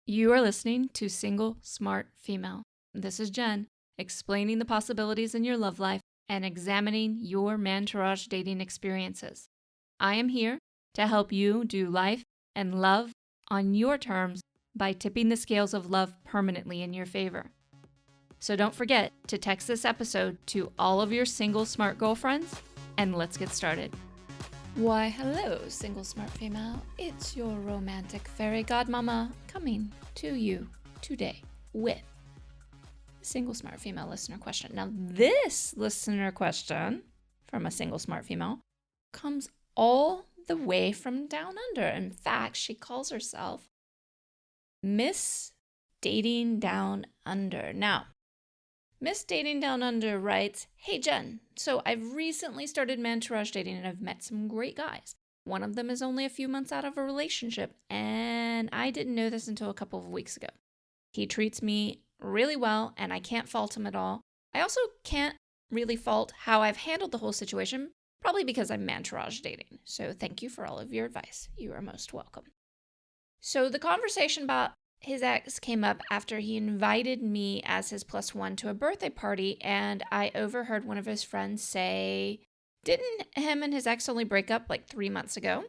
You are listening to Single Smart Female. This is Jen, explaining the possibilities in your love life and examining your Mantourage dating experiences. I am here to help you do life and love on your terms by tipping the scales of love permanently in your favor. So don't forget to text this episode to all of your single smart girlfriends, and let's get started. Why, hello, single smart female. It's your romantic fairy godmama coming to you today with a single smart female listener question. Now, this listener question from a single smart female comes all the way from down under. In fact, she calls herself Miss Dating Down Under. Now, Miss Dating Down Under writes, "Hey Jen, so I've recently started Mantourage dating and I've met some great guys. One of them is only a few months out of a relationship, and I didn't know this until a couple of weeks ago. He treats me really well and I can't fault him at all. I also can't really fault how I've handled the whole situation, probably because I'm Mantourage dating. So thank you for all of your advice. You are most welcome." So the conversation about his ex came up after he invited me as his plus one to a birthday party, and I overheard one of his friends say, didn't him and his ex only break up like 3 months ago?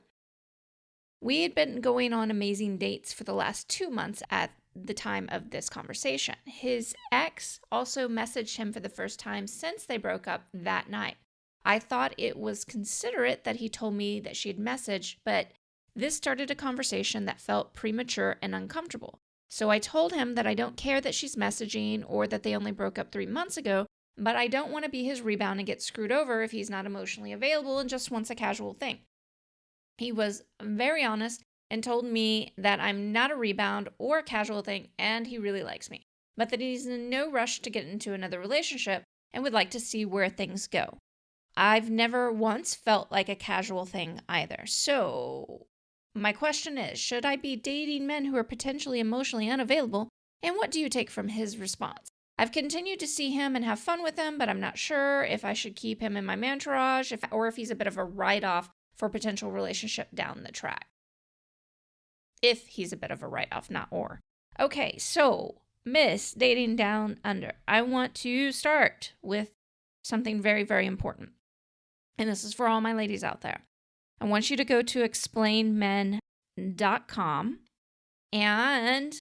We had been going on amazing dates for the last 2 months at the time of this conversation. His ex also messaged him for the first time since they broke up that night. I thought it was considerate that he told me that she had messaged, but this started a conversation that felt premature and uncomfortable. So I told him that I don't care that she's messaging or that they only broke up 3 months ago, but I don't want to be his rebound and get screwed over if he's not emotionally available and just wants a casual thing. He was very honest and told me that I'm not a rebound or a casual thing and he really likes me, but that he's in no rush to get into another relationship and would like to see where things go. I've never once felt like a casual thing either. So my question is, should I be dating men who are potentially emotionally unavailable? And what do you take from his response? I've continued to see him and have fun with him, but I'm not sure if I should keep him in my Mantourage or if he's a bit of a write-off for potential relationship down the track. If he's a bit of a write-off, not or. Okay, so Miss Dating Down Under, I want to start with something very, very important. And this is for all my ladies out there. I want you to go to explainmen.com and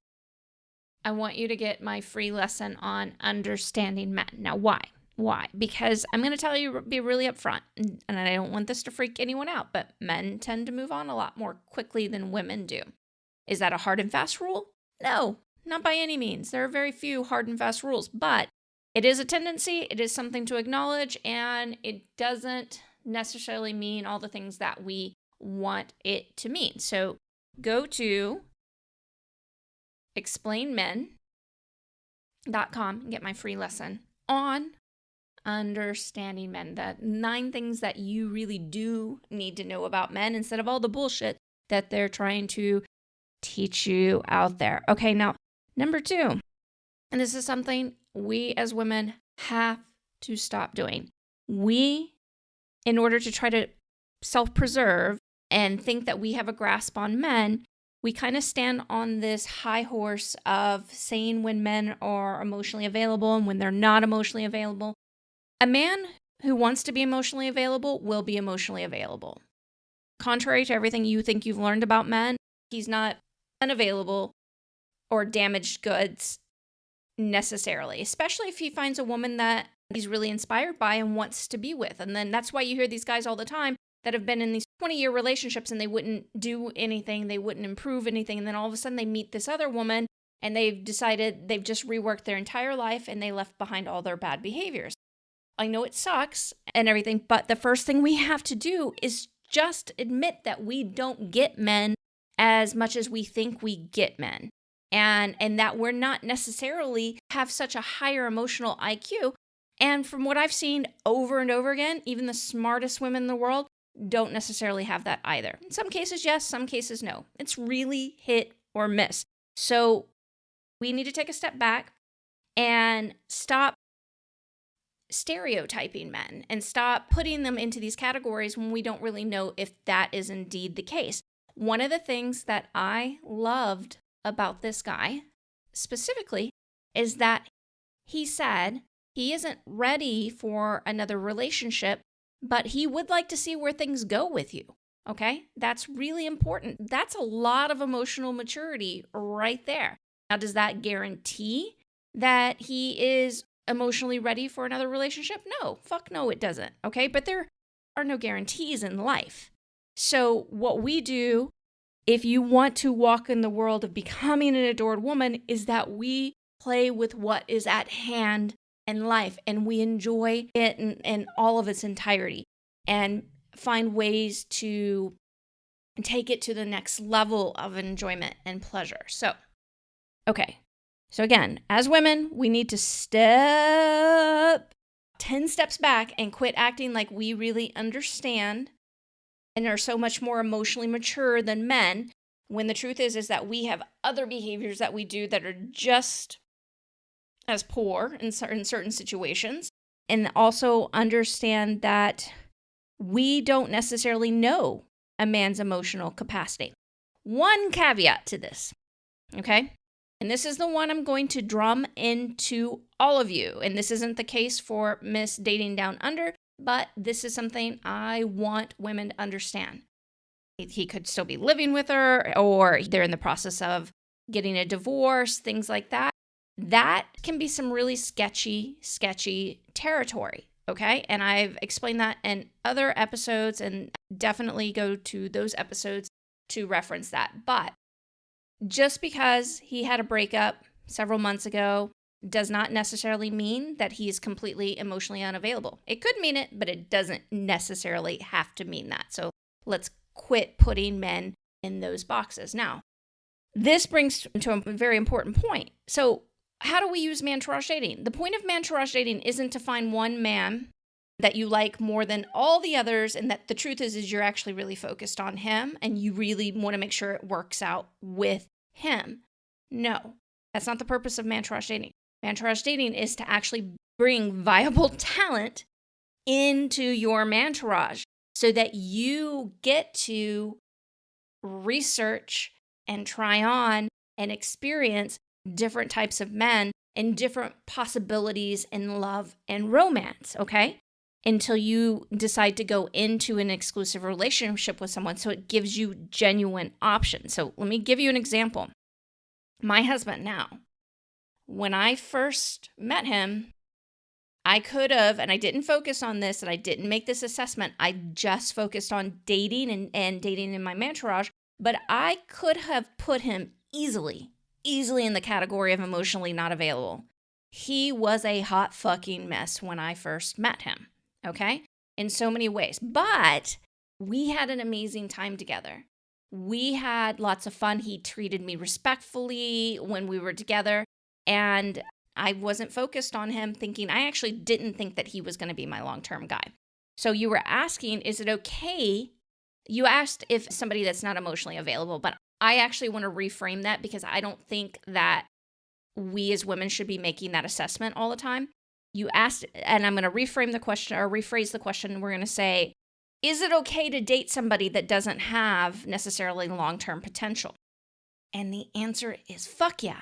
I want you to get my free lesson on understanding men. Now, why? Why? Because I'm going to tell you, be really upfront, and I don't want this to freak anyone out, but men tend to move on a lot more quickly than women do. Is that a hard and fast rule? No, not by any means. There are very few hard and fast rules, but it is a tendency, it is something to acknowledge, and it doesn't necessarily mean all the things that we want it to mean. So go to explainmen.com and get my free lesson on understanding men. The 9 things that you really do need to know about men instead of all the bullshit that they're trying to teach you out there. Okay, now, number 2, and this is something we as women have to stop doing. We, in order to try to self-preserve and think that we have a grasp on men, we kind of stand on this high horse of saying when men are emotionally available and when they're not emotionally available. A man who wants to be emotionally available will be emotionally available. Contrary to everything you think you've learned about men, he's not unavailable or damaged goods necessarily, especially if he finds a woman that he's really inspired by and wants to be with. And then that's why you hear these guys all the time that have been in these 20-year relationships and they wouldn't do anything, they wouldn't improve anything, and then all of a sudden they meet this other woman and they've decided they've just reworked their entire life and they left behind all their bad behaviors. I know it sucks and everything, but the first thing we have to do is just admit that we don't get men as much as we think we get men. And that we're not necessarily have such a higher emotional IQ. And from what I've seen over and over again, even the smartest women in the world don't necessarily have that either. In some cases, yes, some cases, no. It's really hit or miss. So we need to take a step back and stop stereotyping men and stop putting them into these categories when we don't really know if that is indeed the case. One of the things that I loved about this guy specifically is that he said he isn't ready for another relationship, but he would like to see where things go with you. Okay? That's really important. That's a lot of emotional maturity right there. Now, does that guarantee that he is emotionally ready for another relationship? No, fuck no, it doesn't. Okay? But there are no guarantees in life. So what we do, if you want to walk in the world of becoming an adored woman, is that we play with what is at hand in life and we enjoy it in all of its entirety and find ways to take it to the next level of enjoyment and pleasure. So, okay. So again, as women, we need to step 10 steps back and quit acting like we really understand and are so much more emotionally mature than men, when the truth is that we have other behaviors that we do that are just as poor in certain situations, and also understand that we don't necessarily know a man's emotional capacity. One caveat to this, okay? And this is the one I'm going to drum into all of you. And this isn't the case for Miss Dating Down Under, but this is something I want women to understand. He could still be living with her, or they're in the process of getting a divorce, things like that. That can be some really sketchy territory, okay? And I've explained that in other episodes, and definitely go to those episodes to reference that. But just because he had a breakup several months ago does not necessarily mean that he is completely emotionally unavailable. It could mean it, but it doesn't necessarily have to mean that. So let's quit putting men in those boxes. Now, this brings to a very important point. So how do we use Mantourage dating? The point of Mantourage dating isn't to find one man that you like more than all the others, and that the truth is you're actually really focused on him and you really want to make sure it works out with him. No, that's not the purpose of Mantourage dating. Mantourage dating is to actually bring viable talent into your Mantourage so that you get to research and try on and experience different types of men and different possibilities in love and romance, okay? Until you decide to go into an exclusive relationship with someone. So it gives you genuine options. So let me give you an example. My husband now, when I first met him, I could have, and I didn't focus on this, and I didn't make this assessment. I just focused on dating and dating in my Mantourage, but I could have put him easily in the category of emotionally not available. He was a hot fucking mess when I first met him, okay? In so many ways. But we had an amazing time together. We had lots of fun. He treated me respectfully when we were together. And I wasn't focused on him thinking, I actually didn't think that he was going to be my long-term guy. So you were asking, is it okay? You asked if somebody that's not emotionally available, but I actually want to reframe that because I don't think that we as women should be making that assessment all the time. You asked, and I'm going to reframe the question or rephrase the question. We're going to say, is it okay to date somebody that doesn't have necessarily long-term potential? And the answer is fuck yeah.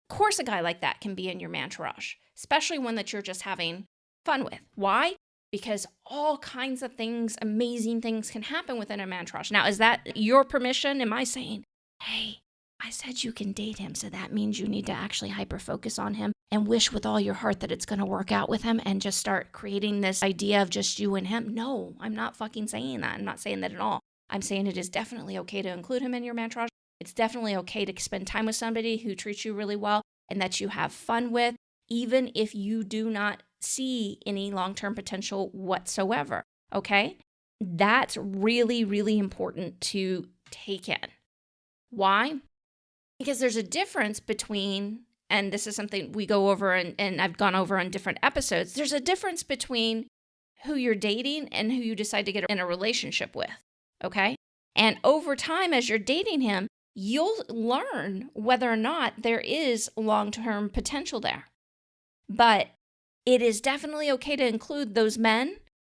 Of course a guy like that can be in your Mantourage, especially one that you're just having fun with. Why? Because all kinds of things, amazing things can happen within a Mantourage. Now, is that your permission? Am I saying, hey, I said you can date him, so that means you need to actually hyper-focus on him and wish with all your heart that it's going to work out with him and just start creating this idea of just you and him? No, I'm not fucking saying that. I'm not saying that at all. I'm saying it is definitely okay to include him in your Mantourage. It's definitely okay to spend time with somebody who treats you really well and that you have fun with, even if you do not see any long-term potential whatsoever, okay? That's really, really important to take in. Why? Because there's a difference between, and this is something we go over and I've gone over on different episodes, there's a difference between who you're dating and who you decide to get in a relationship with, okay? And over time, as you're dating him, you'll learn whether or not there is long-term potential there. But it is definitely okay to include those men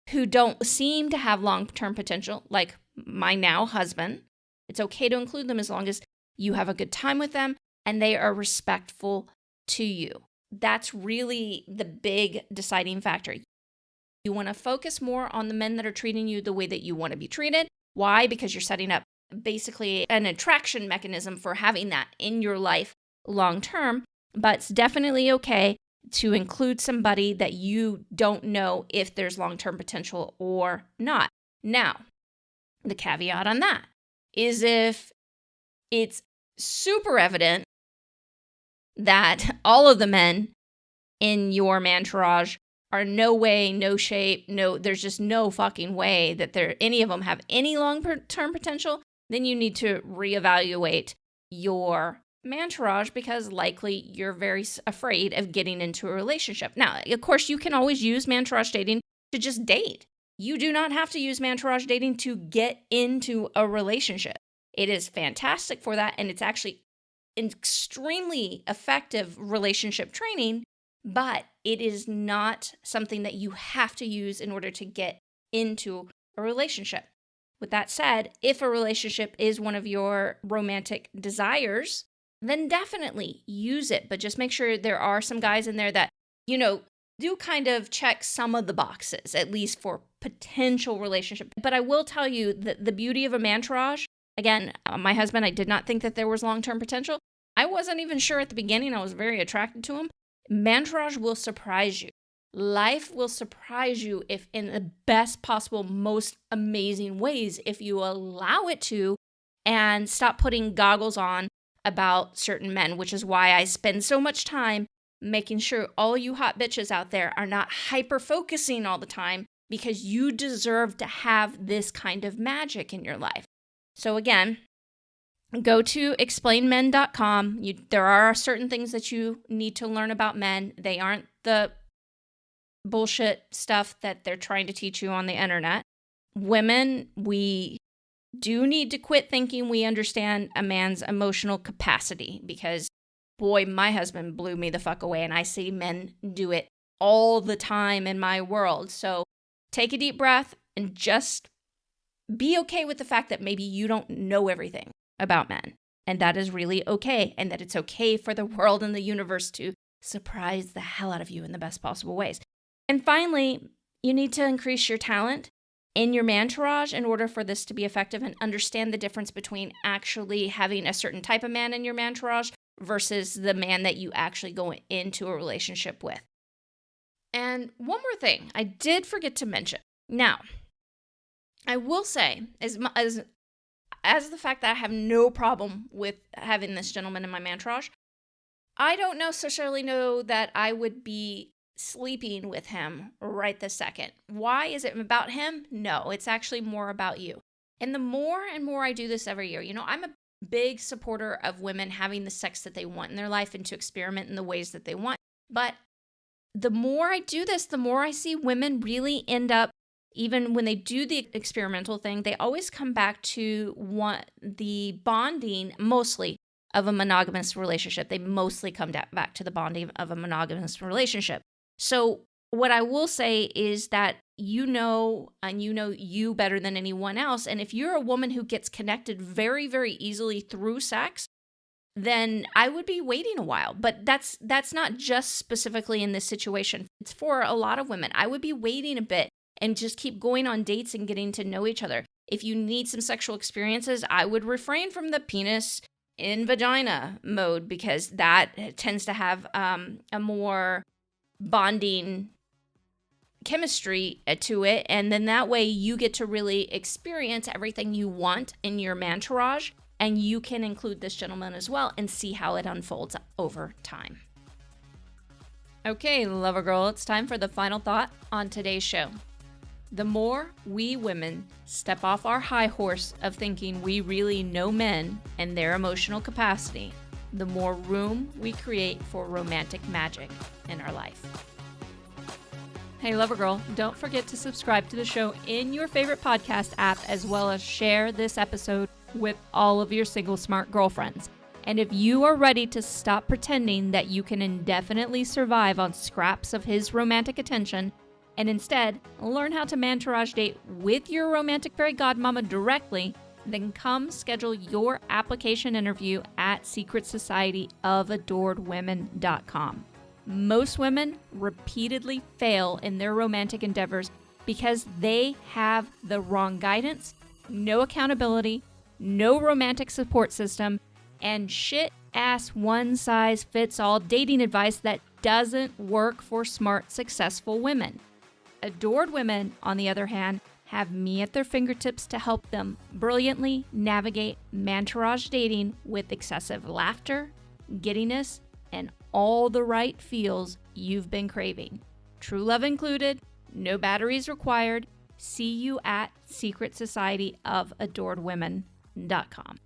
who don't seem to have long-term potential, like my now husband. It's okay to include them as long as you have a good time with them, and they are respectful to you. That's really the big deciding factor. You want to focus more on the men that are treating you the way that you want to be treated. Why? Because you're setting up basically an attraction mechanism for having that in your life long term. But it's definitely okay to include somebody that you don't know if there's long-term potential or not. Now, the caveat on that is if it's super evident that all of the men in your Mantourage are no way, no shape, there's just no fucking way that any of them have any long-term potential, then you need to reevaluate your Mantourage because likely you're very afraid of getting into a relationship. Now, of course, you can always use Mantourage dating to just date. You do not have to use Mantourage dating to get into a relationship. It is fantastic for that, and it's actually extremely effective relationship training, but it is not something that you have to use in order to get into a relationship. With that said, if a relationship is one of your romantic desires, then definitely use it. But just make sure there are some guys in there that, do kind of check some of the boxes, at least for potential relationship. But I will tell you that the beauty of a Mantourage, again, my husband, I did not think that there was long-term potential. I wasn't even sure at the beginning. I was very attracted to him. Mantourage will surprise you. Life will surprise you if in the best possible, most amazing ways, if you allow it to, and stop putting goggles on about certain men, which is why I spend so much time making sure all you hot bitches out there are not hyper-focusing all the time, because you deserve to have this kind of magic in your life. So again, go to explainmen.com. There are certain things that you need to learn about men. They aren't the bullshit stuff that they're trying to teach you on the internet. Women, we do need to quit thinking we understand a man's emotional capacity, because boy, my husband blew me the fuck away, and I see men do it all the time in my world. So take a deep breath and just be okay with the fact that maybe you don't know everything about men, and that is really okay, and that it's okay for the world and the universe to surprise the hell out of you in the best possible ways. And finally, you need to increase your talent in your Mantourage in order for this to be effective, and understand the difference between actually having a certain type of man in your Mantourage versus the man that you actually go into a relationship with. And one more thing I did forget to mention. Now, I will say, as the fact that I have no problem with having this gentleman in my Mantourage, I don't necessarily know that I would be sleeping with him right this second. Why? Is it about him? No, it's actually more about you. And the more and more I do this every year, I'm a big supporter of women having the sex that they want in their life and to experiment in the ways that they want. But the more I do this, the more I see women really end up, even when they do the experimental thing, they always come back to the bonding mostly of a monogamous relationship. They mostly come back to the bonding of a monogamous relationship. So what I will say is that you know you better than anyone else. And if you're a woman who gets connected very, very easily through sex, then I would be waiting a while. But that's not just specifically in this situation. It's for a lot of women. I would be waiting a bit and just keep going on dates and getting to know each other. If you need some sexual experiences, I would refrain from the penis in vagina mode, because that tends to have a more bonding chemistry to it, and then that way you get to really experience everything you want in your Mantourage, and you can include this gentleman as well and see how it unfolds over time. Okay, lover girl, it's time for the final thought on today's show. The more we women step off our high horse of thinking we really know men and their emotional capacity, the more room we create for romantic magic in our life. Hey, lover girl, don't forget to subscribe to the show in your favorite podcast app, as well as share this episode with all of your single smart girlfriends. And if you are ready to stop pretending that you can indefinitely survive on scraps of his romantic attention, and instead learn how to Mantourage date with your romantic fairy godmama directly, Then come schedule your application interview at secretsocietyofAdoredWomen.com. Most women repeatedly fail in their romantic endeavors because they have the wrong guidance, no accountability, no romantic support system, and shit-ass one-size-fits-all dating advice that doesn't work for smart, successful women. Adored women, on the other hand, have me at their fingertips to help them brilliantly navigate Mantourage dating with excessive laughter, giddiness, and all the right feels you've been craving. True love included, no batteries required. See you at secretsocietyofAdoredWomen.com.